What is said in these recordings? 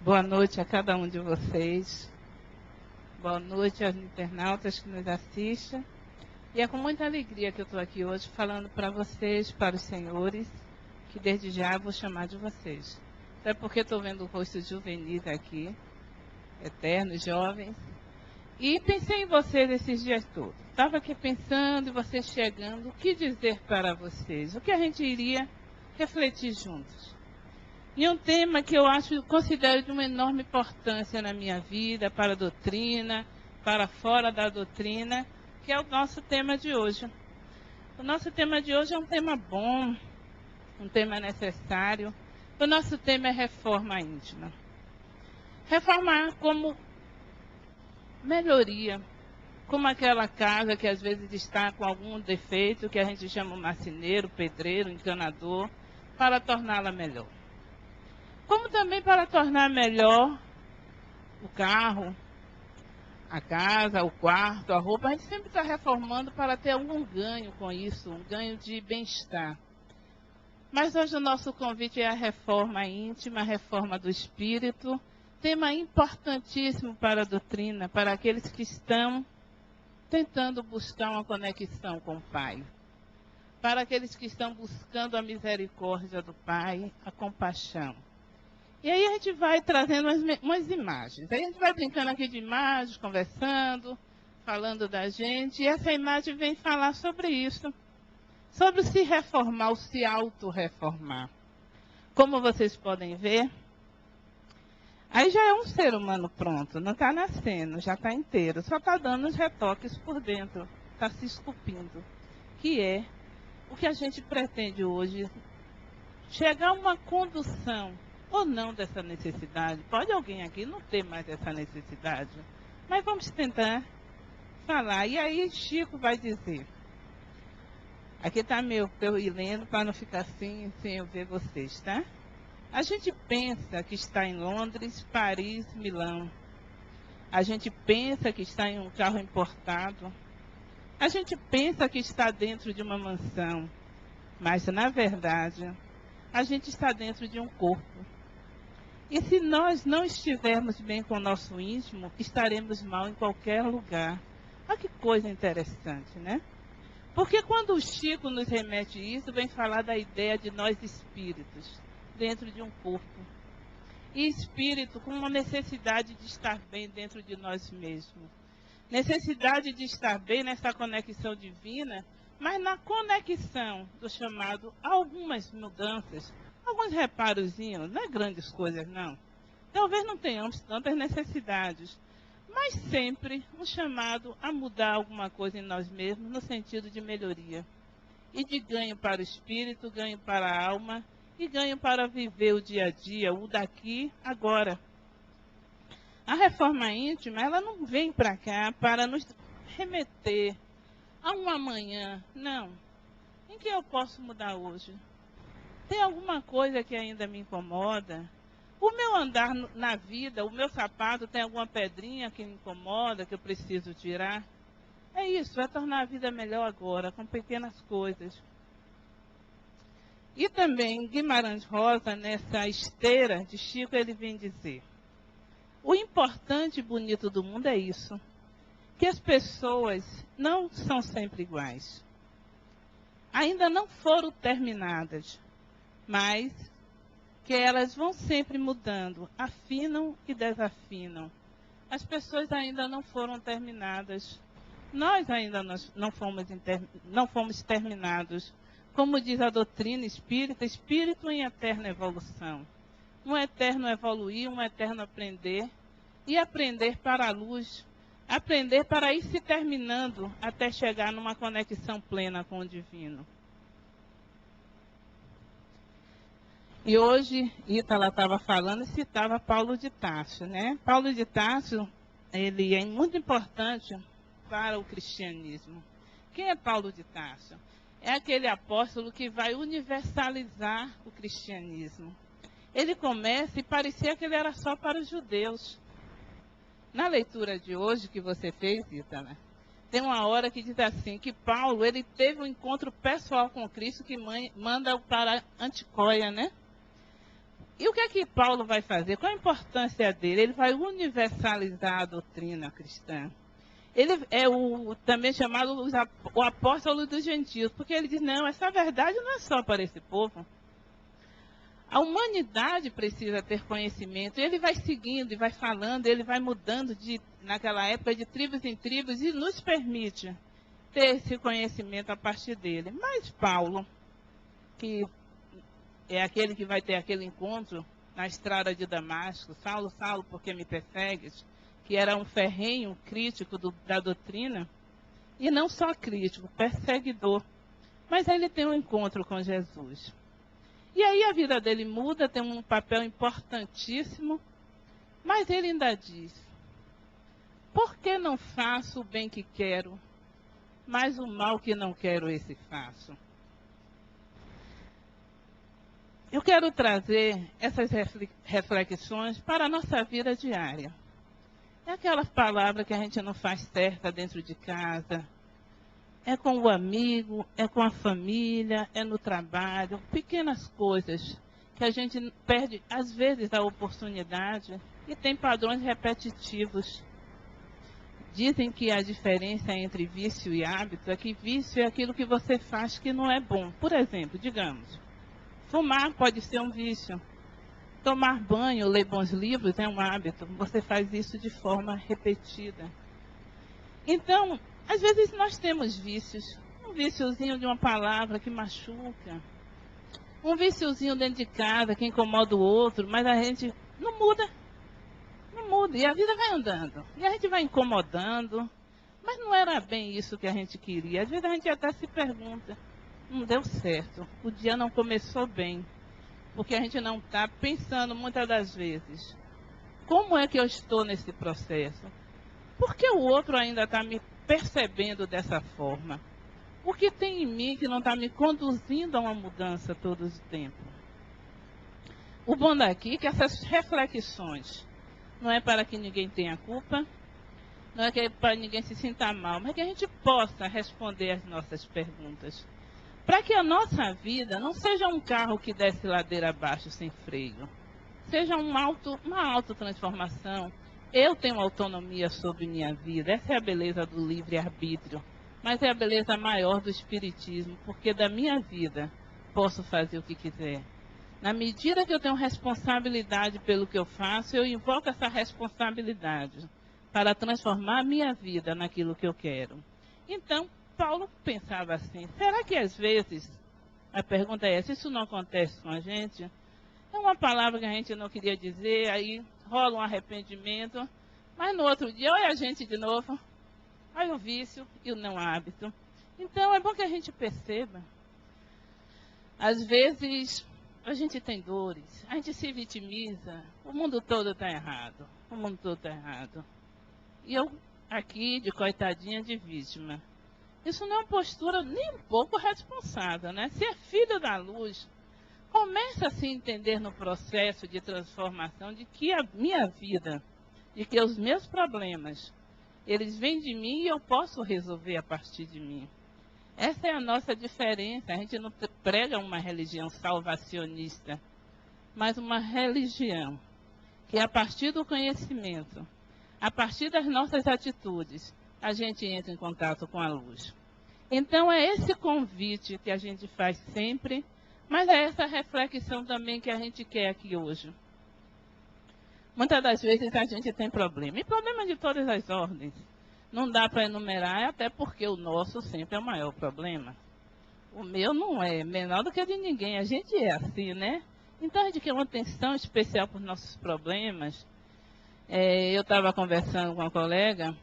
Boa noite a cada um de vocês. Boa noite aos internautas que nos assistem. E é com muita alegria que eu estou aqui hoje falando para vocês, para os senhores, que desde já vou chamar de vocês. Até porque estou vendo rostos juvenis aqui, eternos, jovens. E pensei em vocês esses dias todos. Estava aqui pensando e vocês chegando, o que dizer para vocês? O que a gente iria refletir juntos? E um tema que eu considero de uma enorme importância na minha vida, para a doutrina, para fora da doutrina, que é o nosso tema de hoje. O nosso tema de hoje é um tema bom, um tema necessário. O nosso tema é reforma íntima. Reformar como melhoria, como aquela casa que às vezes está com algum defeito, que a gente chama marceneiro, pedreiro, encanador, para torná-la melhor. Como também para tornar melhor o carro, a casa, o quarto, a roupa. A gente sempre está reformando para ter algum ganho com isso, um ganho de bem-estar. Mas hoje o nosso convite é a reforma íntima, a reforma do espírito, tema importantíssimo para a doutrina, para aqueles que estão tentando buscar uma conexão com o Pai. Para aqueles que estão buscando a misericórdia do Pai, a compaixão. E aí a gente vai trazendo umas imagens. Aí a gente vai brincando aqui de imagens, conversando, falando da gente. E essa imagem vem falar sobre isso. Sobre se reformar ou se auto-reformar. Como vocês podem ver, aí já é um ser humano pronto. Não está nascendo, já está inteiro. Só está dando os retoques por dentro. Está se esculpindo. Que é o que a gente pretende hoje. Chegar a uma condução ou não dessa necessidade. Pode alguém aqui não ter mais essa necessidade. Mas vamos tentar falar. E aí Chico vai dizer. Aqui está eu ir lendo para não ficar assim sem eu ver vocês, tá? A gente pensa que está em Londres, Paris, Milão. A gente pensa que está em um carro importado. A gente pensa que está dentro de uma mansão. Mas, na verdade, a gente está dentro de um corpo. E se nós não estivermos bem com o nosso íntimo, estaremos mal em qualquer lugar. Olha que coisa interessante, né? Porque quando o Chico nos remete isso, vem falar da ideia de nós espíritos, dentro de um corpo. E espírito com uma necessidade de estar bem dentro de nós mesmos. Necessidade de estar bem nessa conexão divina, mas na conexão do chamado algumas mudanças, alguns reparozinhos, não é grandes coisas não. Talvez não tenhamos tantas necessidades, mas sempre um chamado a mudar alguma coisa em nós mesmos no sentido de melhoria. E de ganho para o espírito, ganho para a alma e ganho para viver o dia a dia, o daqui, agora. A reforma íntima, ela não vem para cá para nos remeter a um amanhã, não. Em que eu posso mudar hoje? Tem alguma coisa que ainda me incomoda? O meu andar na vida, o meu sapato tem alguma pedrinha que me incomoda, que eu preciso tirar? É isso, é tornar a vida melhor agora, com pequenas coisas. E também Guimarães Rosa, nessa esteira de Chico, ele vem dizer: o importante e bonito do mundo é isso, que as pessoas não são sempre iguais. Ainda não foram terminadas, mas que elas vão sempre mudando, afinam e desafinam. As pessoas ainda não foram terminadas. Nós ainda não fomos terminados. Como diz a doutrina espírita, espírito em eterna evolução. Um eterno evoluir, um eterno aprender. E aprender para a luz. Aprender para ir se terminando até chegar numa conexão plena com o divino. E hoje, Ítala estava falando e citava Paulo de Tarso, né? Paulo de Tarso, ele é muito importante para o cristianismo. Quem é Paulo de Tarso? É aquele apóstolo que vai universalizar o cristianismo. Ele começa e parecia que ele era só para os judeus. Na leitura de hoje que você fez, Ítala, tem uma hora que diz assim, que Paulo, ele teve um encontro pessoal com Cristo que manda para Anticoia, né? E o que é que Paulo vai fazer? Qual a importância dele? Ele vai universalizar a doutrina cristã. Ele é também chamado o apóstolo dos gentios, porque ele diz, não, essa verdade não é só para esse povo. A humanidade precisa ter conhecimento. Ele vai seguindo e vai falando, ele vai mudando naquela época de tribos em tribos e nos permite ter esse conhecimento a partir dele. Mas Paulo, que é aquele que vai ter aquele encontro na estrada de Damasco, Saulo, Saulo, por que me persegues? Que era um ferrenho crítico da doutrina, e não só crítico, perseguidor. Mas aí ele tem um encontro com Jesus. E aí a vida dele muda, tem um papel importantíssimo, mas ele ainda diz, por que não faço o bem que quero, mas o mal que não quero esse faço? Eu quero trazer essas reflexões para a nossa vida diária. É aquela palavra que a gente não faz certa dentro de casa, é com o amigo, é com a família, é no trabalho, pequenas coisas que a gente perde, às vezes, a oportunidade e tem padrões repetitivos. Dizem que a diferença entre vício e hábito é que vício é aquilo que você faz que não é bom. Por exemplo, digamos, fumar pode ser um vício. Tomar banho, ler bons livros é um hábito. Você faz isso de forma repetida. Então, às vezes nós temos vícios. Um viciozinho de uma palavra que machuca. Um viciozinho dentro de casa que incomoda o outro, mas a gente não muda. Não muda. E a vida vai andando. E a gente vai incomodando. Mas não era bem isso que a gente queria. Às vezes a gente até se pergunta, não deu certo. O dia não começou bem. Porque a gente não está pensando muitas das vezes, como é que eu estou nesse processo? Por que o outro ainda está me percebendo dessa forma? O que tem em mim que não está me conduzindo a uma mudança todo o tempo? O bom daqui é que essas reflexões não é para que ninguém tenha culpa, não é para que ninguém se sinta mal, mas que a gente possa responder as nossas perguntas. Para que a nossa vida não seja um carro que desce ladeira abaixo sem freio. Seja uma autotransformação. Eu tenho autonomia sobre minha vida. Essa é a beleza do livre-arbítrio. Mas é a beleza maior do espiritismo, porque da minha vida posso fazer o que quiser. Na medida que eu tenho responsabilidade pelo que eu faço, eu invoco essa responsabilidade para transformar a minha vida naquilo que eu quero. Então, Paulo pensava assim, será que às vezes, a pergunta é essa, isso não acontece com a gente? É uma palavra que a gente não queria dizer, aí rola um arrependimento, mas no outro dia, olha a gente de novo, olha o vício e o não hábito. Então é bom que a gente perceba. Às vezes a gente tem dores, a gente se vitimiza, o mundo todo está errado, o mundo todo está errado. E eu aqui de coitadinha de vítima. Isso não é uma postura nem um pouco responsável, né? Se é filho da luz, começa a se entender no processo de transformação de que a minha vida, de que os meus problemas, eles vêm de mim e eu posso resolver a partir de mim. Essa é a nossa diferença. A gente não prega uma religião salvacionista, mas uma religião que a partir do conhecimento, a partir das nossas atitudes, a gente entra em contato com a luz. Então é esse convite que a gente faz sempre, mas é essa reflexão também que a gente quer aqui hoje. Muitas das vezes a gente tem problema, e problema de todas as ordens. Não dá para enumerar, até porque o nosso sempre é o maior problema. O meu não é menor do que o de ninguém, a gente é assim, né? Então a gente quer uma atenção especial para os nossos problemas. Eu estava conversando com uma colega,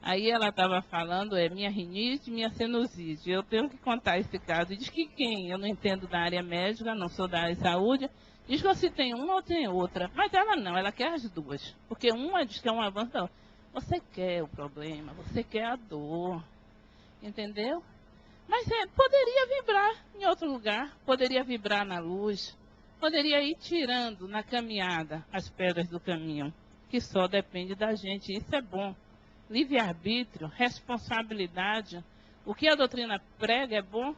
aí ela estava falando, minha rinite, minha sinusite. Eu tenho que contar esse caso. E diz que quem? Eu não entendo da área médica, não sou da área de saúde. Diz que ou se tem uma ou tem outra. Mas ela não, ela quer as duas. Porque uma diz que é um avanço da outra. Você quer o problema, você quer a dor. Entendeu? Mas poderia vibrar em outro lugar, poderia vibrar na luz, poderia ir tirando na caminhada as pedras do caminho, que só depende da gente. Isso é bom. Livre-arbítrio, responsabilidade. O que a doutrina prega é bom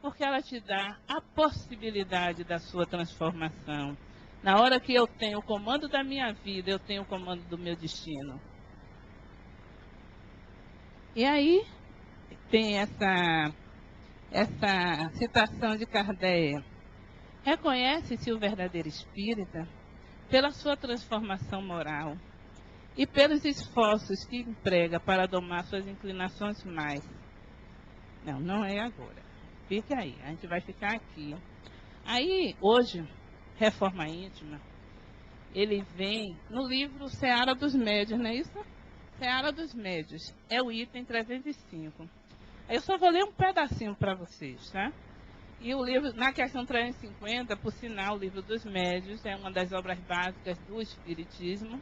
porque ela te dá a possibilidade da sua transformação, Na hora que eu tenho o comando da minha vida, eu tenho o comando do meu destino. E aí tem essa citação de Kardec. Reconhece-se o verdadeiro espírita pela sua transformação moral e pelos esforços que emprega para domar suas inclinações mais. Não, não é agora. Fica aí, a gente vai ficar aqui. Aí, hoje, Reforma Íntima, ele vem no livro Seara dos Médios, não é isso? Seara dos Médios, é o item 305. Eu só vou ler um pedacinho para vocês, tá? E o livro, na questão 350, por sinal, o livro dos Médios é uma das obras básicas do Espiritismo.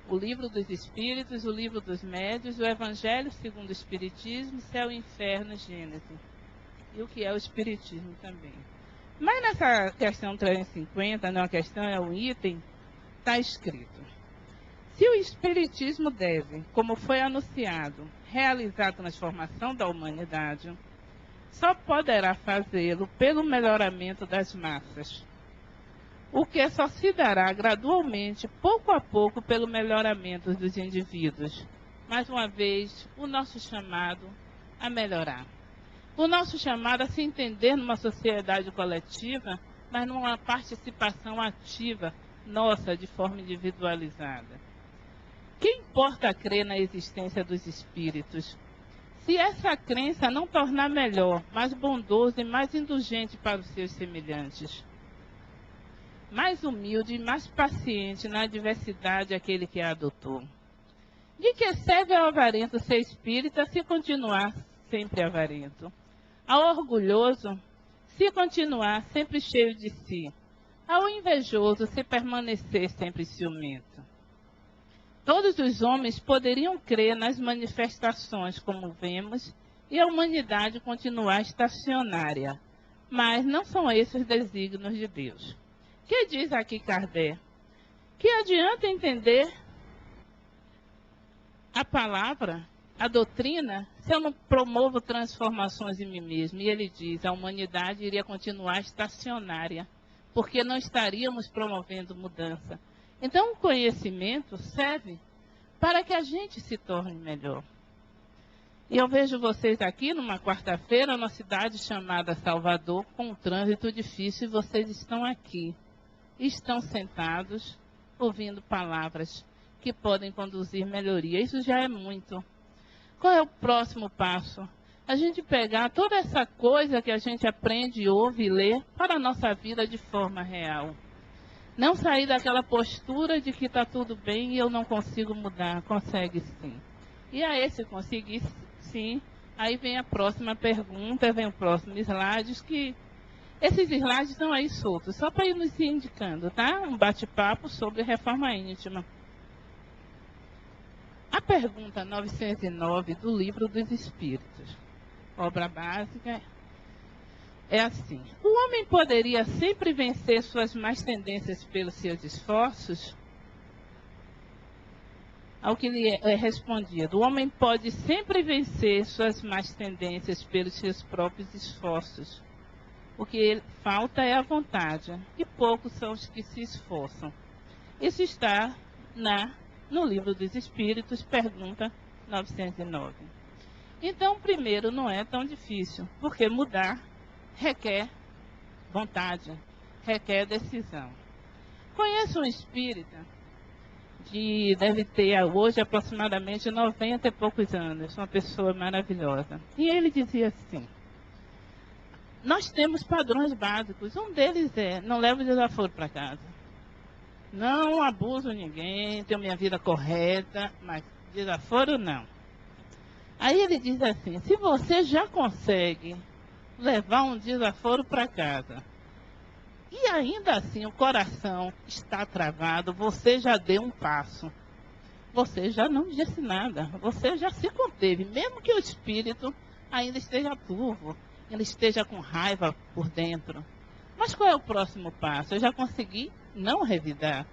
O livro dos Espíritos, o livro dos Médios, o Evangelho segundo o Espiritismo, Céu e Inferno, Gênesis. E o que é o Espiritismo também. Mas nessa questão 350, não é uma questão, é um item, está escrito: se o Espiritismo deve, como foi anunciado, realizar a transformação da humanidade, só poderá fazê-lo pelo melhoramento das massas, o que só se dará gradualmente, pouco a pouco, pelo melhoramento dos indivíduos. Mais uma vez, o nosso chamado a melhorar. O nosso chamado a se entender numa sociedade coletiva, mas numa participação ativa nossa, de forma individualizada. Que importa crer na existência dos espíritos? Se essa crença não tornar melhor, mais bondoso e mais indulgente para os seus semelhantes, mais humilde e mais paciente na adversidade aquele que a adotou. De que serve ao avarento ser espírita se continuar sempre avarento? Ao orgulhoso se continuar sempre cheio de si? Ao invejoso se permanecer sempre ciumento? Todos os homens poderiam crer nas manifestações, como vemos, e a humanidade continuar estacionária. Mas não são esses os desígnios de Deus. Que diz aqui Kardec? Que adianta entender a palavra, a doutrina, se eu não promovo transformações em mim mesmo? E ele diz, a humanidade iria continuar estacionária, porque não estaríamos promovendo mudança. Então, o conhecimento serve para que a gente se torne melhor. E eu vejo vocês aqui numa quarta-feira, numa cidade chamada Salvador, com um trânsito difícil, e vocês estão aqui. Estão sentados, ouvindo palavras que podem conduzir melhoria. Isso já é muito. Qual é o próximo passo? A gente pegar toda essa coisa que a gente aprende, ouve e lê para a nossa vida de forma real. Não sair daquela postura de que está tudo bem e eu não consigo mudar. Consegue sim. E a esse conseguir sim, aí vem a próxima pergunta, vem o próximo slide, que esses slides estão aí soltos, só para ir nos indicando, tá? Um bate-papo sobre reforma íntima. A pergunta 909 do Livro dos Espíritos, obra básica, é assim: o homem poderia sempre vencer suas más tendências pelos seus esforços? Ao que lhe é respondido: o homem pode sempre vencer suas más tendências pelos seus próprios esforços. O que falta é a vontade, e poucos são os que se esforçam. Isso está no Livro dos Espíritos, pergunta 909. Então, primeiro, não é tão difícil, porque mudar requer vontade, requer decisão. Conheço um espírita deve ter hoje aproximadamente 90 e poucos anos, uma pessoa maravilhosa. E ele dizia assim: nós temos padrões básicos. Um deles é: não levo o desaforo para casa. Não abuso ninguém, tenho minha vida correta, mas desaforo não. Aí ele diz assim: se você já consegue levar um desaforo para casa e ainda assim o coração está travado, você já deu um passo. Você já não disse nada, você já se conteve, mesmo que o espírito ainda esteja turvo, ele esteja com raiva por dentro. Mas qual é o próximo passo? Eu já consegui não revidar.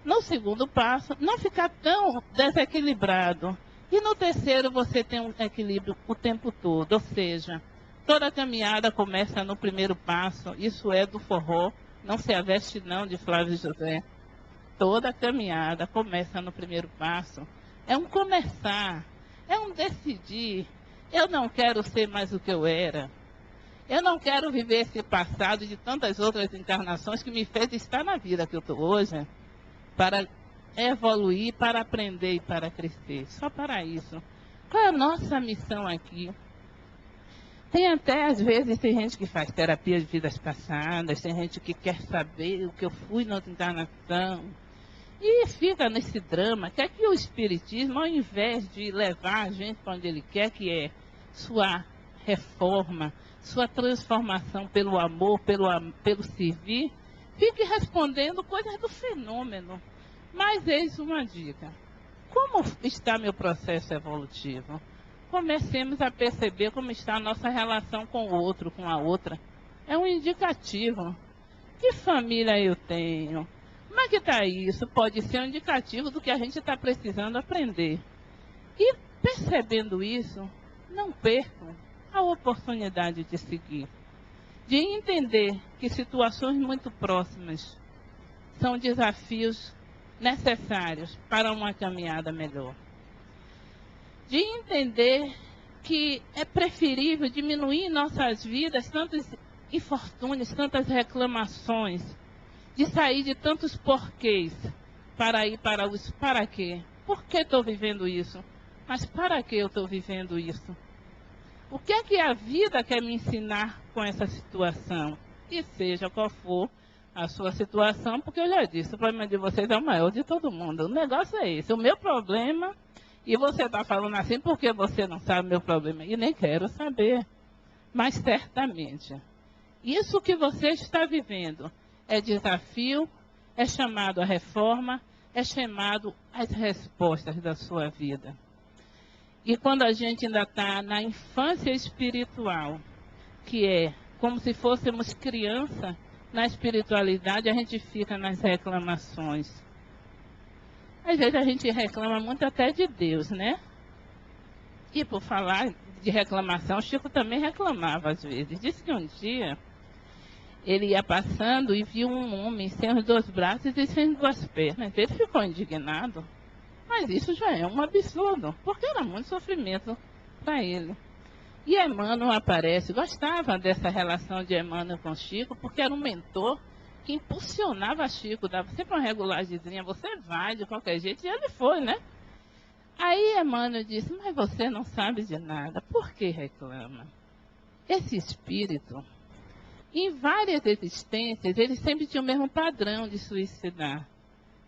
No segundo passo, não ficar tão desequilibrado. E no terceiro, você tem um equilíbrio o tempo todo. Ou seja, toda a caminhada começa no primeiro passo, isso é do forró, Não se aveste não de Flávio José. Toda a caminhada começa no primeiro passo. É um começar, é um decidir. Eu não quero ser mais o que eu era. Eu não quero viver esse passado de tantas outras encarnações que me fez estar na vida que eu estou hoje, para evoluir, para aprender e para crescer. Só para isso. Qual é a nossa missão aqui? Tem até, às vezes, tem gente que faz terapia de vidas passadas, tem gente que quer saber o que eu fui na outra encarnação. E fica nesse drama, que aqui o Espiritismo, ao invés de levar a gente para onde ele quer, que é sua reforma, sua transformação pelo amor, pelo servir, fique respondendo coisas do fenômeno. Mas eis uma dica. Como está meu processo evolutivo? Comecemos a perceber como está a nossa relação com o outro, com a outra. É um indicativo. Que família eu tenho? Como é que está isso? Pode ser um indicativo do que a gente está precisando aprender. E percebendo isso, não percam a oportunidade de seguir. De entender que situações muito próximas são desafios necessários para uma caminhada melhor. De entender que é preferível diminuir em nossas vidas tantos infortúnios, tantas reclamações, de sair de tantos porquês para ir para os para quê. Por que estou vivendo isso? Mas para que eu estou vivendo isso? O que é que a vida quer me ensinar com essa situação? E seja qual for a sua situação, porque eu já disse, o problema de vocês é o maior de todo mundo. O negócio é esse, o meu problema, e você está falando assim porque você não sabe o meu problema. E nem quero saber. Mas certamente, isso que você está vivendo é desafio, é chamado a reforma, é chamado às respostas da sua vida. E quando a gente ainda está na infância espiritual, que é como se fôssemos criança na espiritualidade, a gente fica nas reclamações. Às vezes a gente reclama muito até de Deus, né? E por falar de reclamação, o Chico também reclamava às vezes. Disse que um dia ele ia passando e viu um homem sem os 2 braços e sem 2 pernas. Ele ficou indignado. Mas isso já é um absurdo, porque era muito sofrimento para ele. E Emmanuel aparece, gostava dessa relação de Emmanuel com Chico, porque era um mentor que impulsionava Chico, dava sempre uma regulagemzinha, você vai de qualquer jeito, e ele foi, né? Aí Emmanuel disse, mas você não sabe de nada, por que reclama? Esse espírito, em várias existências, ele sempre tinha o mesmo padrão de suicidar.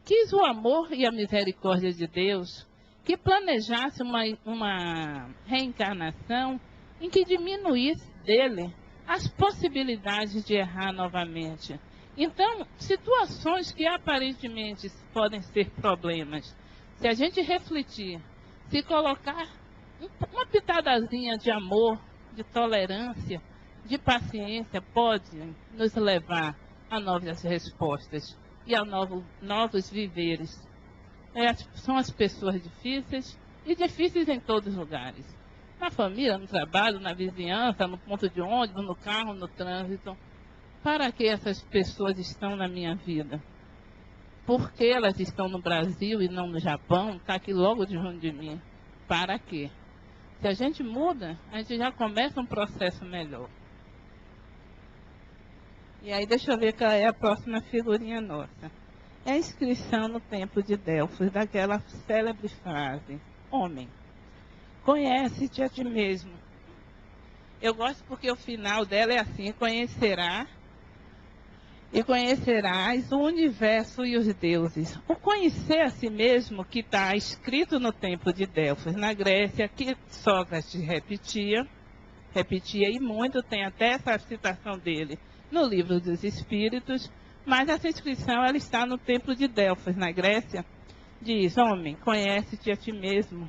Quis o amor e a misericórdia de Deus que planejasse uma reencarnação em que diminuísse dele as possibilidades de errar novamente. Então, situações que aparentemente podem ser problemas, se a gente refletir, se colocar uma pitadazinha de amor, de tolerância, de paciência, pode nos levar a novas respostas e a novos viveres. São as pessoas difíceis e difíceis em todos os lugares. Na família, no trabalho, na vizinhança, no ponto de ônibus, no carro, no trânsito. Para que essas pessoas estão na minha vida? Por que elas estão no Brasil e não no Japão? Está aqui logo de junto de mim. Para quê? Se a gente muda, a gente já começa um processo melhor. E aí, deixa eu ver qual é a próxima figurinha nossa. É a inscrição no Templo de Delfos, daquela célebre frase: homem, conhece-te a ti mesmo. Eu gosto porque o final dela é assim: conhecerás o universo e os deuses. O conhecer a si mesmo, que está escrito no Templo de Delfos, na Grécia, que Sócrates repetia e muito, tem até essa citação dele no Livro dos Espíritos, mas essa inscrição ela está no Templo de Delfos, na Grécia. Diz: homem, conhece-te a ti mesmo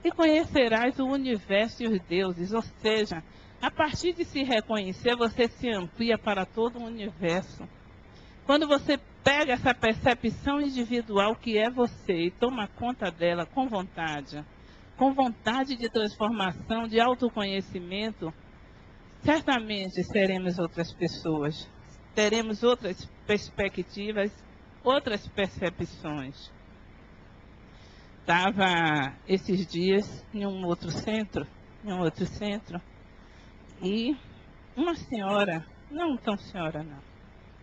e conhecerás o universo e os deuses. Ou seja, a partir de se reconhecer, você se amplia para todo o universo. Quando você pega essa percepção individual que é você e toma conta dela com vontade de transformação, de autoconhecimento, certamente seremos outras pessoas. teremos outras perspectivas, outras percepções. Estava esses dias em um outro centro, e uma senhora, não tão senhora não,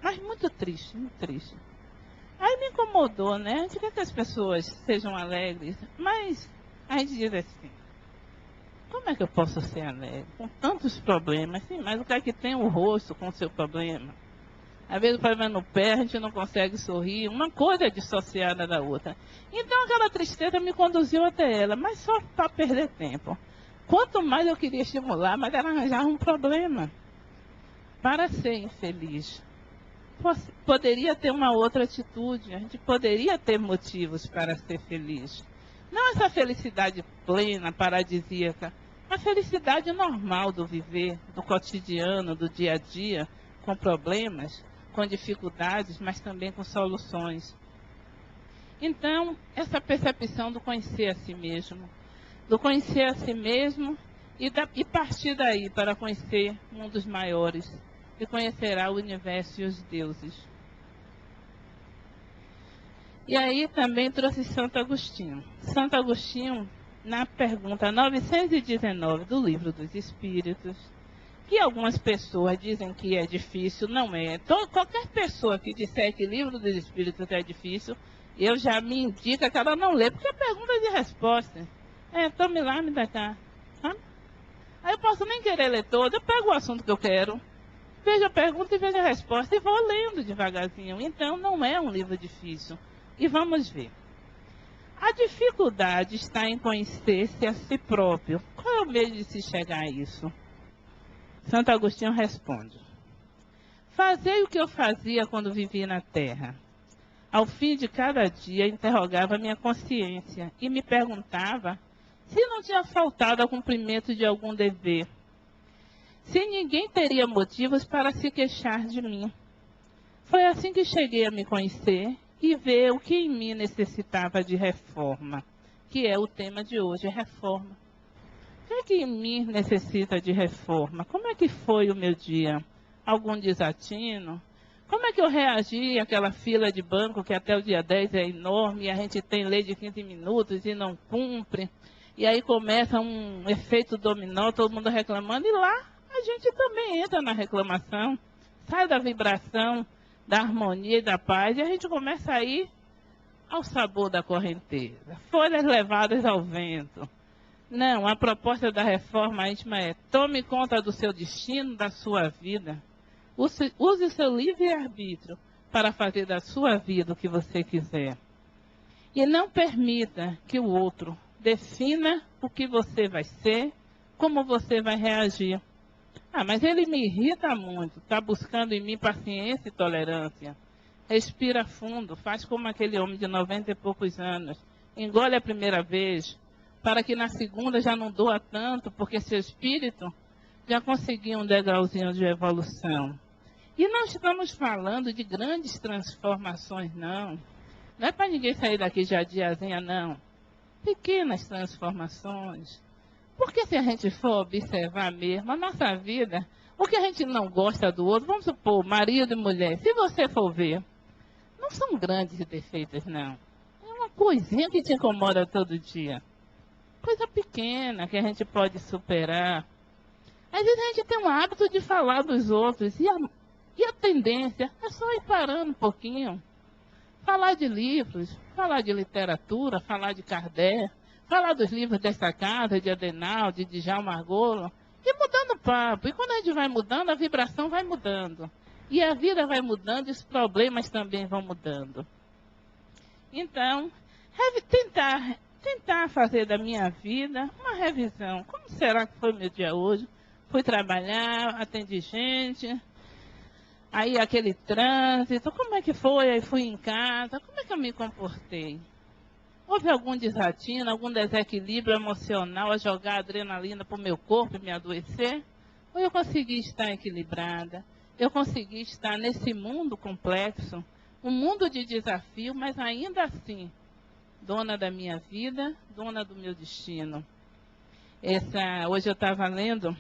mas muito triste, muito triste. Aí me incomodou, né? A gente quer que as pessoas sejam alegres, mas a gente diz assim, como é que eu posso ser alegre? Com tantos problemas, sim, mas o cara que tem o rosto com o seu problema. Às vezes o problema no pé, a gente não consegue sorrir, uma coisa é dissociada da outra. Então aquela tristeza me conduziu até ela, mas só para perder tempo. Quanto mais eu queria estimular, mas ela arranjava um problema para ser infeliz. Poderia ter uma outra atitude, a gente poderia ter motivos para ser feliz. Não essa felicidade plena, paradisíaca, a felicidade normal do viver, do cotidiano, do dia a dia, com problemas, com dificuldades, mas também com soluções. Então, essa percepção do conhecer a si mesmo, e partir daí para conhecer mundos maiores, e conhecerá o universo e os deuses. E aí também trouxe Santo Agostinho. Santo Agostinho, na pergunta 919 do Livro dos Espíritos, que algumas pessoas dizem que é difícil, não é. Então, qualquer pessoa que disser que Livro dos Espíritos é difícil, eu já me indica que ela não lê, porque é pergunta de resposta. Tome lá, me dá cá. Aí eu posso nem querer ler todo, eu pego o assunto que eu quero, vejo a pergunta e vejo a resposta, e vou lendo devagarzinho. Então, não é um livro difícil. E vamos ver. A dificuldade está em conhecer-se a si próprio. Qual é o meio de se chegar a isso? Santo Agostinho responde: fazei o que eu fazia quando vivia na terra. Ao fim de cada dia, interrogava minha consciência e me perguntava se não tinha faltado ao cumprimento de algum dever, se ninguém teria motivos para se queixar de mim. Foi assim que cheguei a me conhecer e ver o que em mim necessitava de reforma, que é o tema de hoje, reforma. O que em mim necessita de reforma? Como é que foi o meu dia? Algum desatino? Como é que eu reagi àquela fila de banco que até o dia 10 é enorme e a gente tem lei de 15 minutos e não cumpre? E aí começa um efeito dominó, todo mundo reclamando, e lá a gente também entra na reclamação, sai da vibração, da harmonia e da paz, e a gente começa a ir ao sabor da correnteza, folhas levadas ao vento. Não, a proposta da reforma íntima é: tome conta do seu destino, da sua vida. Use o seu livre-arbítrio para fazer da sua vida o que você quiser. E não permita que o outro defina o que você vai ser, como você vai reagir. Mas ele me irrita muito, está buscando em mim paciência e tolerância. Respira fundo, faz como aquele homem de 90 e poucos anos. Engole a primeira vez, para que na segunda já não doa tanto, porque seu espírito já conseguiu um degrauzinho de evolução. E não estamos falando de grandes transformações, não. Não é para ninguém sair daqui já diazinha, não. Pequenas transformações. Porque se a gente for observar mesmo a nossa vida, o que a gente não gosta do outro, vamos supor, marido e mulher, se você for ver, não são grandes defeitos, não. É uma coisinha que te incomoda todo dia. Coisa pequena que a gente pode superar. Às vezes a gente tem um hábito de falar dos outros, e a tendência é só ir parando um pouquinho. Falar de livros, falar de literatura, falar de Kardec, falar dos livros dessa casa, de Adenal, de Djalma Argolo, e mudando o papo. E quando a gente vai mudando, a vibração vai mudando. E a vida vai mudando e os problemas também vão mudando. Então, tentar fazer da minha vida uma revisão. Como será que foi meu dia hoje? Fui trabalhar, atendi gente, aí aquele trânsito, como é que foi? Aí fui em casa, como é que eu me comportei? Houve algum desatino, algum desequilíbrio emocional a jogar adrenalina para o meu corpo e me adoecer? Ou eu consegui estar equilibrada? Eu consegui estar nesse mundo complexo, um mundo de desafio, mas ainda assim, dona da minha vida, dona do meu destino. Hoje eu estava lendo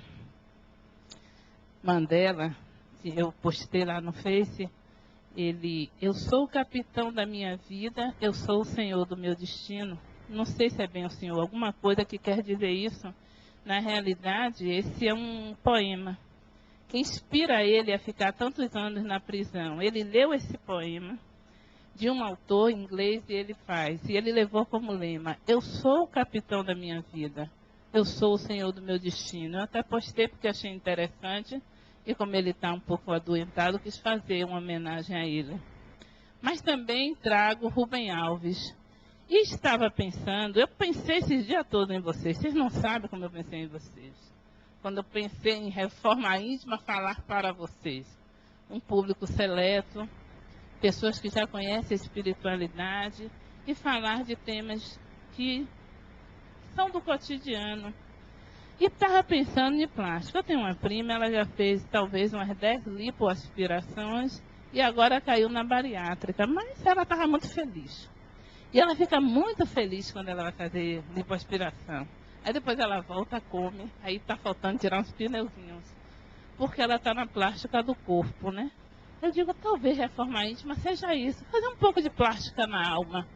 Mandela, eu postei lá no Face, eu sou o capitão da minha vida, eu sou o senhor do meu destino. Não sei se é bem o senhor, alguma coisa que quer dizer isso. Na realidade, esse é um poema que inspira ele a ficar tantos anos na prisão. Ele leu esse poema de um autor inglês e ele levou como lema: eu sou o capitão da minha vida, eu sou o senhor do meu destino. Eu até postei porque achei interessante, e como ele está um pouco adoentado, quis fazer uma homenagem a ele. Mas também trago Rubem Alves. E estava pensando, eu pensei esses dias todos em vocês não sabem como eu pensei em vocês. Quando eu pensei em reforma íntima, falar para vocês. Um público seleto, pessoas que já conhecem a espiritualidade, e falar de temas que são do cotidiano. E estava pensando em plástico. Eu tenho uma prima, ela já fez talvez umas 10 lipoaspirações e agora caiu na bariátrica, mas ela estava muito feliz. E ela fica muito feliz quando ela vai fazer lipoaspiração. Aí depois ela volta, come, aí está faltando tirar uns pneuzinhos, porque ela está na plástica do corpo, né? Eu digo, talvez reforma íntima seja isso, fazer um pouco de plástica na alma.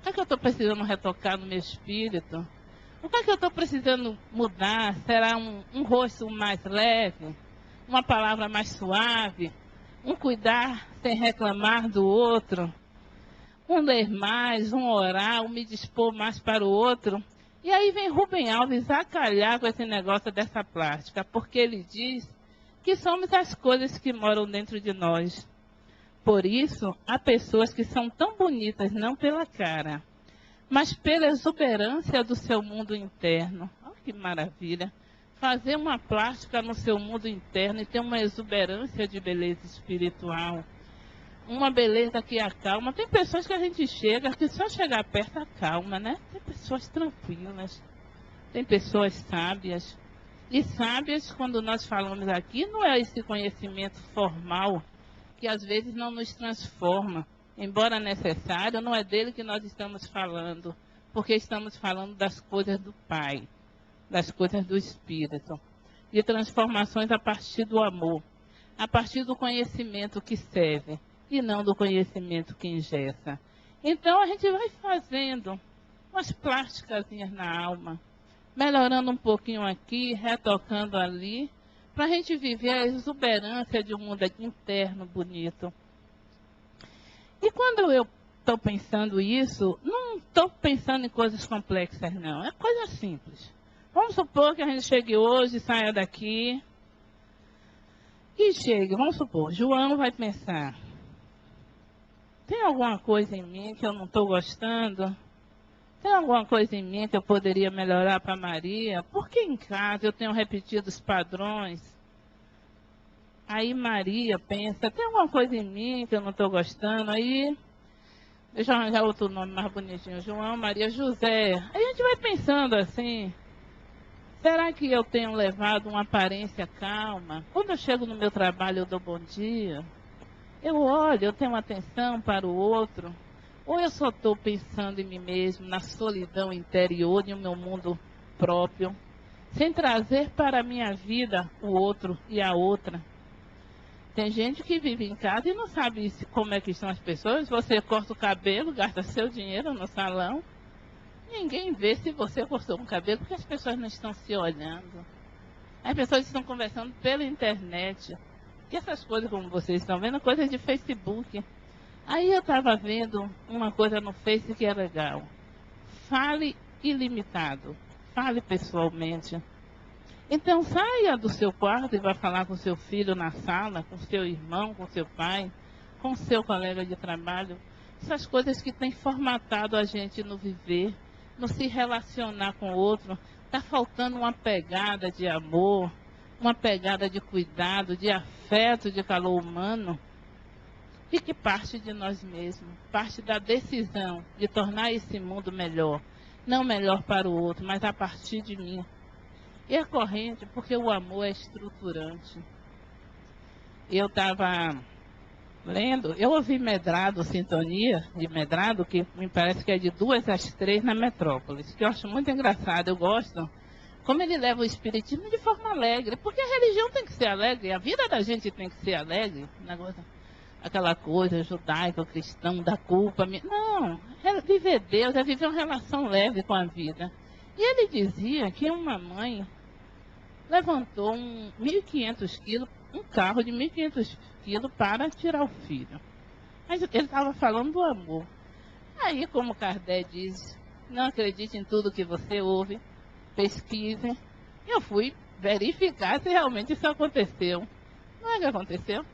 O que é que eu estou precisando retocar no meu espírito? O que é que eu estou precisando mudar? Será um rosto mais leve? Uma palavra mais suave? Um cuidar sem reclamar do outro? Um ler mais, um orar, um me dispor mais para o outro? E aí vem Rubem Alves a calhar com esse negócio dessa plástica, porque ele diz que somos as coisas que moram dentro de nós. Por isso, há pessoas que são tão bonitas, não pela cara, mas pela exuberância do seu mundo interno. Olha que maravilha! Fazer uma plástica no seu mundo interno e ter uma exuberância de beleza espiritual. Uma beleza que acalma. Tem pessoas que a gente chega, que só chegar perto acalma, né? Tem pessoas tranquilas, tem pessoas sábias. E sábias, quando nós falamos aqui, não é esse conhecimento formal, que às vezes não nos transforma. Embora necessário, não é dele que nós estamos falando, porque estamos falando das coisas do Pai, das coisas do Espírito, de transformações a partir do amor, a partir do conhecimento que serve, e não do conhecimento que ingessa. Então a gente vai fazendo umas plásticazinhas na alma, melhorando um pouquinho aqui, retocando ali, para a gente viver a exuberância de um mundo interno bonito. E quando eu estou pensando isso, não estou pensando em coisas complexas, não. É coisa simples. Vamos supor que a gente chegue hoje, saia daqui e chegue. Vamos supor, João vai pensar: tem alguma coisa em mim que eu não estou gostando? Tem alguma coisa em mim que eu poderia melhorar para Maria? Por que em casa eu tenho repetido os padrões? Aí Maria pensa: tem alguma coisa em mim que eu não estou gostando? Aí, deixa eu arranjar outro nome mais bonitinho. João, Maria, José. Aí a gente vai pensando assim: será que eu tenho levado uma aparência calma? Quando eu chego no meu trabalho eu dou bom dia? Eu olho, eu tenho atenção para o outro? Ou eu só estou pensando em mim mesmo, na solidão interior, no meu mundo próprio, sem trazer para a minha vida o outro e a outra? Tem gente que vive em casa e não sabe como é que estão as pessoas. Você corta o cabelo, gasta seu dinheiro no salão. Ninguém vê se você cortou um cabelo, porque as pessoas não estão se olhando. As pessoas estão conversando pela internet. E essas coisas, como vocês estão vendo, coisas de Facebook. Aí eu estava vendo uma coisa no Face que é legal. Fale ilimitado. Fale pessoalmente. Então saia do seu quarto e vá falar com seu filho na sala, com seu irmão, com seu pai, com seu colega de trabalho. Essas coisas que têm formatado a gente no viver, no se relacionar com o outro. Está faltando uma pegada de amor, uma pegada de cuidado, de afeto, de calor humano. E que parte de nós mesmos, parte da decisão de tornar esse mundo melhor. Não melhor para o outro, mas a partir de mim. E é corrente, porque o amor é estruturante. Eu estava lendo, eu ouvi Medrado, Sintonia de Medrado, que me parece que é de 2 às 3 na Metrópolis, que eu acho muito engraçado, eu gosto, como ele leva o espiritismo de forma alegre, porque a religião tem que ser alegre, a vida da gente tem que ser alegre, negócio, aquela coisa judaica, cristão, da culpa. Não, é viver Deus, é viver uma relação leve com a vida. E ele dizia que uma mãe levantou 1.500 quilos, um carro de 1.500 quilos para tirar o filho. Mas ele estava falando do amor. Aí, como Kardec diz, não acredite em tudo que você ouve, pesquise. Eu fui verificar se realmente isso aconteceu. Não é que aconteceu?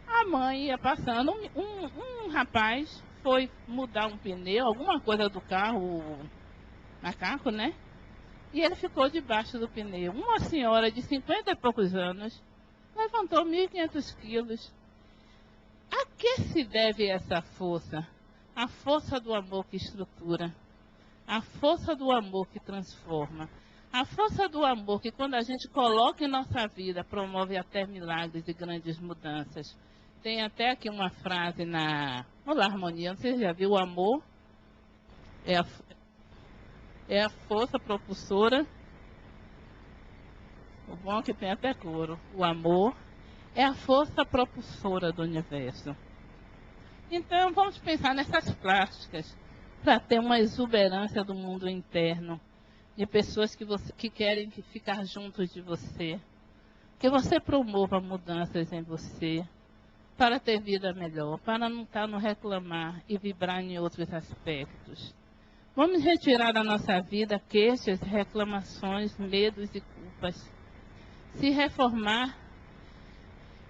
A mãe ia passando, um rapaz foi mudar um pneu, alguma coisa do carro, o macaco, né? E ele ficou debaixo do pneu. Uma senhora de 50 e poucos anos levantou 1.500 quilos. A que se deve essa força? A força do amor que estrutura. A força do amor que transforma. A força do amor que, quando a gente coloca em nossa vida, promove até milagres e grandes mudanças. Tem até aqui uma frase na Harmonia, você já viu? O amor é a força propulsora. O bom é que tem até coro. O amor é a força propulsora do universo. Então, vamos pensar nessas práticas para ter uma exuberância do mundo interno, de pessoas que querem ficar juntos de você, que você promova mudanças em você, para ter vida melhor, para não estar no reclamar e vibrar em outros aspectos. Vamos retirar da nossa vida queixas, reclamações, medos e culpas. Se reformar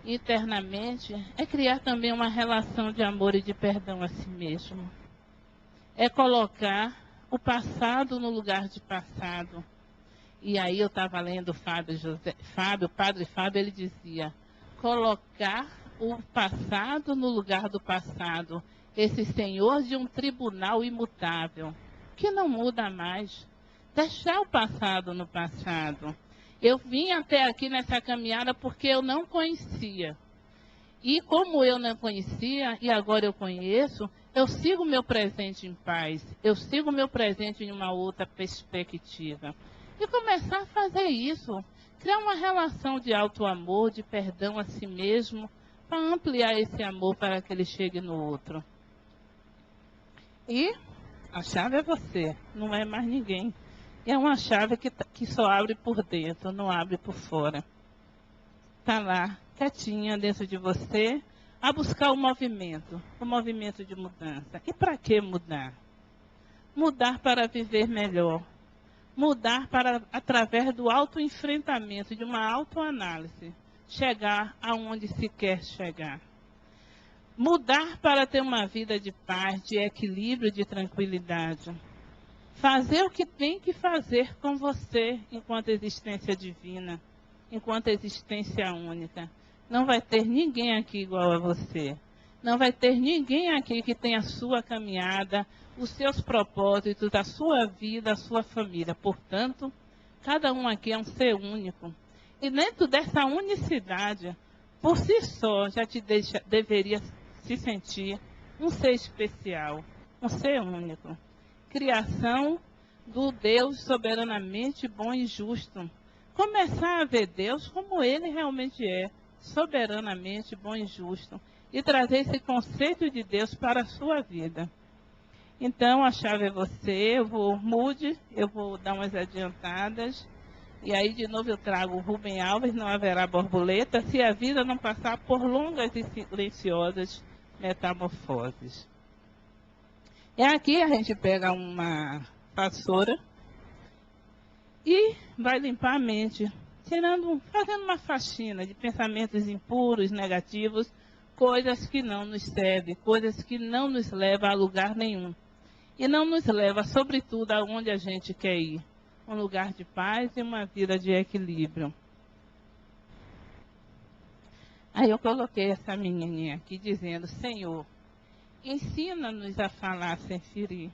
internamente é criar também uma relação de amor e de perdão a si mesmo. É colocar o passado no lugar de passado. E aí eu estava lendo o Padre Fábio, ele dizia, colocar o passado no lugar do passado, esse senhor de um tribunal imutável, que não muda mais. Deixar o passado no passado. Eu vim até aqui nessa caminhada porque eu não conhecia. E como eu não conhecia, e agora eu conheço, eu sigo o meu presente em paz. Eu sigo o meu presente em uma outra perspectiva. E começar a fazer isso. Criar uma relação de alto amor, de perdão a si mesmo, para ampliar esse amor para que ele chegue no outro. E a chave é você, não é mais ninguém. É uma chave que só abre por dentro, não abre por fora. Está lá, quietinha dentro de você, a buscar o movimento de mudança. E para que mudar? Mudar para viver melhor. Mudar para, através do autoenfrentamento, de uma autoanálise, chegar aonde se quer chegar. Mudar para ter uma vida de paz, de equilíbrio, de tranquilidade. Fazer o que tem que fazer com você enquanto existência divina, enquanto existência única. Não vai ter ninguém aqui igual a você. Não vai ter ninguém aqui que tenha a sua caminhada, os seus propósitos, a sua vida, a sua família. Portanto, cada um aqui é um ser único. E dentro dessa unicidade, por si só, já deveria se sentir um ser especial, um ser único. Criação do Deus soberanamente bom e justo. Começar a ver Deus como Ele realmente é, soberanamente bom e justo. E trazer esse conceito de Deus para a sua vida. Então, a chave é você, eu vou dar umas adiantadas. E aí, de novo, eu trago o Rubem Alves, não haverá borboleta, se a vida não passar por longas e silenciosas metamorfoses. E aqui a gente pega uma vassoura e vai limpar a mente, fazendo uma faxina de pensamentos impuros, negativos, coisas que não nos servem, coisas que não nos levam a lugar nenhum. E não nos leva, sobretudo, aonde a gente quer ir. Um lugar de paz e uma vida de equilíbrio. Aí eu coloquei essa menininha aqui dizendo, Senhor, ensina-nos a falar sem ferir.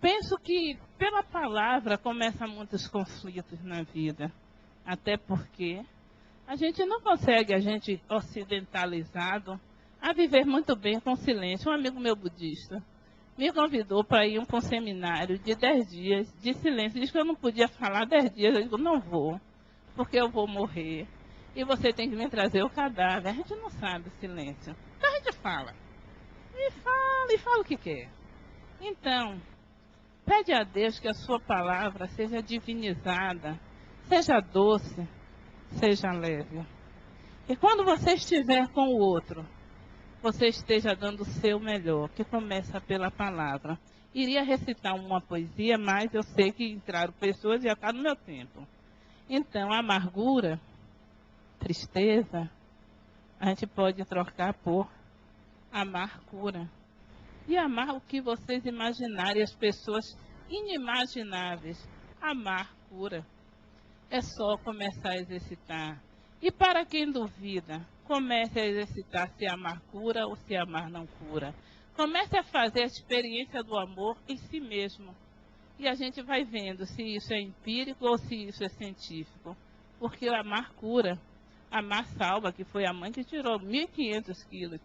Penso que pela palavra começam muitos conflitos na vida. Até porque a gente não consegue, a gente ocidentalizado, a viver muito bem com silêncio. Um amigo meu budista, me convidou para ir para um seminário de 10 dias de silêncio. Diz que eu não podia falar 10 dias. Eu digo, não vou, porque eu vou morrer. E você tem que me trazer o cadáver. A gente não sabe o silêncio. Então a gente fala. E fala o que quer. Então, pede a Deus que a sua palavra seja divinizada, seja doce, seja leve. E quando você estiver com o outro, você esteja dando o seu melhor, que começa pela palavra. Iria recitar uma poesia, mas eu sei que entraram pessoas e já está no meu tempo. Então, amargura, tristeza, a gente pode trocar por amargura. E amar o que vocês imaginarem, as pessoas inimagináveis. Amargura. É só começar a exercitar. E para quem duvida, comece a exercitar se amar cura ou se amar não cura. Comece a fazer a experiência do amor em si mesmo. E a gente vai vendo se isso é empírico ou se isso é científico. Porque o amar cura, amar salva, que foi a mãe que tirou 1.500 quilos.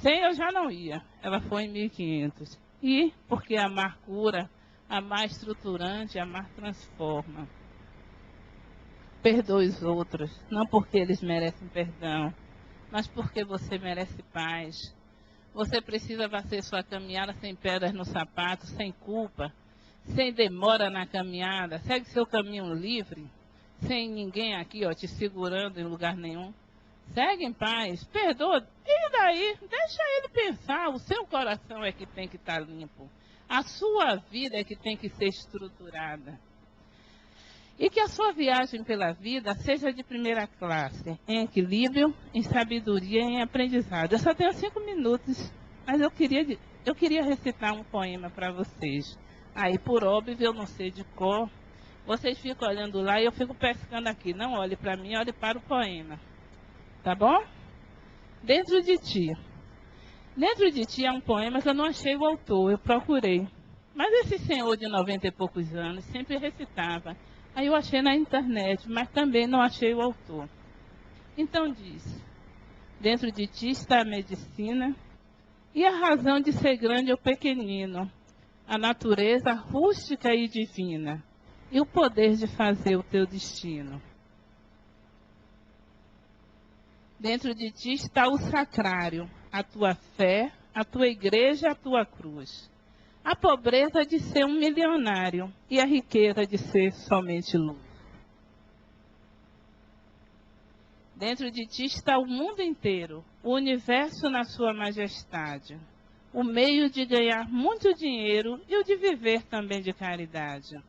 100 eu já não ia, ela foi em 1.500. E porque amar cura, amar estruturante, amar transforma. Perdoe os outros, não porque eles merecem perdão, mas porque você merece paz. Você precisa fazer sua caminhada sem pedras no sapato, sem culpa, sem demora na caminhada. Segue seu caminho livre, sem ninguém aqui te segurando em lugar nenhum. Segue em paz, perdoa. E daí? Deixa ele pensar. O seu coração é que tem que estar limpo. A sua vida é que tem que ser estruturada. E que a sua viagem pela vida seja de primeira classe, em equilíbrio, em sabedoria e em aprendizado. Eu só tenho 5 minutos, mas eu queria recitar um poema para vocês. Aí, por óbvio, eu não sei de cor. Vocês ficam olhando lá e eu fico pescando aqui. Não olhe para mim, olhe para o poema. Tá bom? Dentro de ti. Dentro de ti é um poema que eu não achei o autor, eu procurei. Mas esse senhor de 90 e poucos anos sempre recitava. Aí eu achei na internet, mas também não achei o autor. Então diz, dentro de ti está a medicina e a razão de ser grande ou pequenino, a natureza rústica e divina e o poder de fazer o teu destino. Dentro de ti está o sacrário, a tua fé, a tua igreja, a tua cruz. A pobreza de ser um milionário e a riqueza de ser somente luz. Dentro de ti está o mundo inteiro, o universo na sua majestade, o meio de ganhar muito dinheiro e o de viver também de caridade.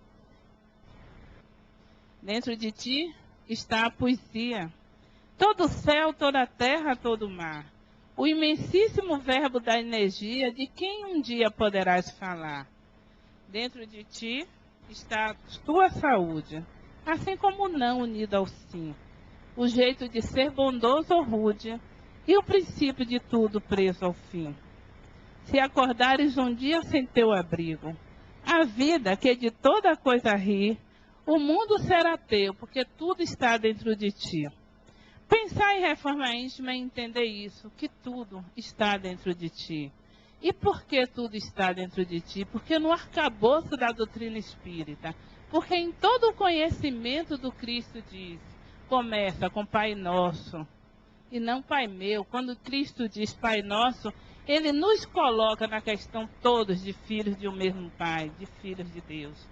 Dentro de ti está a poesia, todo o céu, toda a terra, todo o mar. O imensíssimo verbo da energia de quem um dia poderás falar. Dentro de ti está a tua saúde, assim como o não unido ao sim. O jeito de ser bondoso ou rude e o princípio de tudo preso ao fim. Se acordares um dia sem teu abrigo, a vida que de toda coisa ri, o mundo será teu, porque tudo está dentro de ti. Pensar em reforma íntima é entender isso, que tudo está dentro de ti. E por que tudo está dentro de ti? Porque no arcabouço da doutrina espírita, porque em todo o conhecimento do Cristo diz, começa com Pai Nosso, e não Pai Meu. Quando Cristo diz Pai Nosso, Ele nos coloca na questão todos de filhos de um mesmo Pai, de filhos de Deus.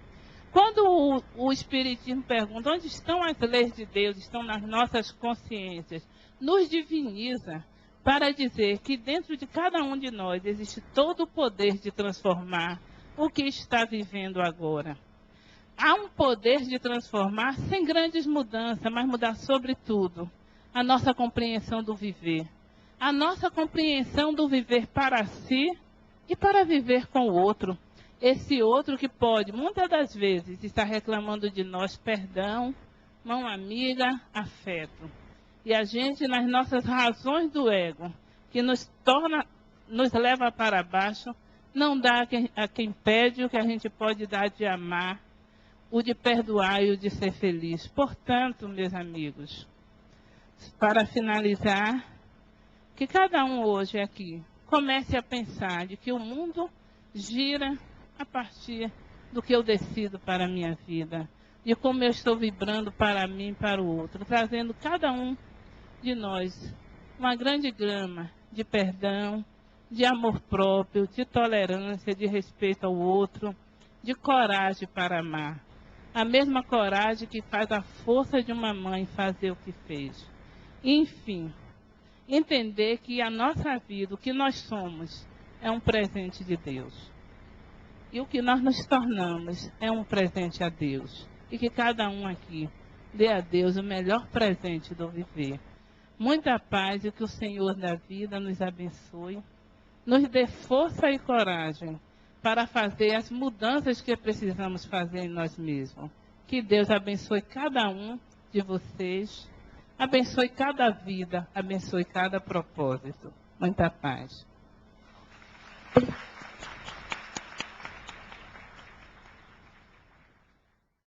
Quando o Espiritismo pergunta onde estão as leis de Deus, estão nas nossas consciências, nos diviniza para dizer que dentro de cada um de nós existe todo o poder de transformar o que está vivendo agora. Há um poder de transformar sem grandes mudanças, mas mudar sobretudo a nossa compreensão do viver. A nossa compreensão do viver para si e para viver com o outro. Esse outro que pode, muitas das vezes, estar reclamando de nós perdão, mão amiga, afeto. E a gente, nas nossas razões do ego, que nos leva para baixo, não dá a quem pede o que a gente pode dar de amar, o de perdoar e o de ser feliz. Portanto, meus amigos, para finalizar, que cada um hoje aqui comece a pensar de que o mundo gira a partir do que eu decido para a minha vida, de como eu estou vibrando para mim e para o outro, trazendo cada um de nós uma grande grama de perdão, de amor próprio, de tolerância, de respeito ao outro, de coragem para amar. A mesma coragem que faz a força de uma mãe fazer o que fez. Enfim, entender que a nossa vida, o que nós somos, é um presente de Deus. E o que nós nos tornamos é um presente a Deus. E que cada um aqui dê a Deus o melhor presente do viver. Muita paz e que o Senhor da vida nos abençoe, nos dê força e coragem para fazer as mudanças que precisamos fazer em nós mesmos. Que Deus abençoe cada um de vocês, abençoe cada vida, abençoe cada propósito. Muita paz.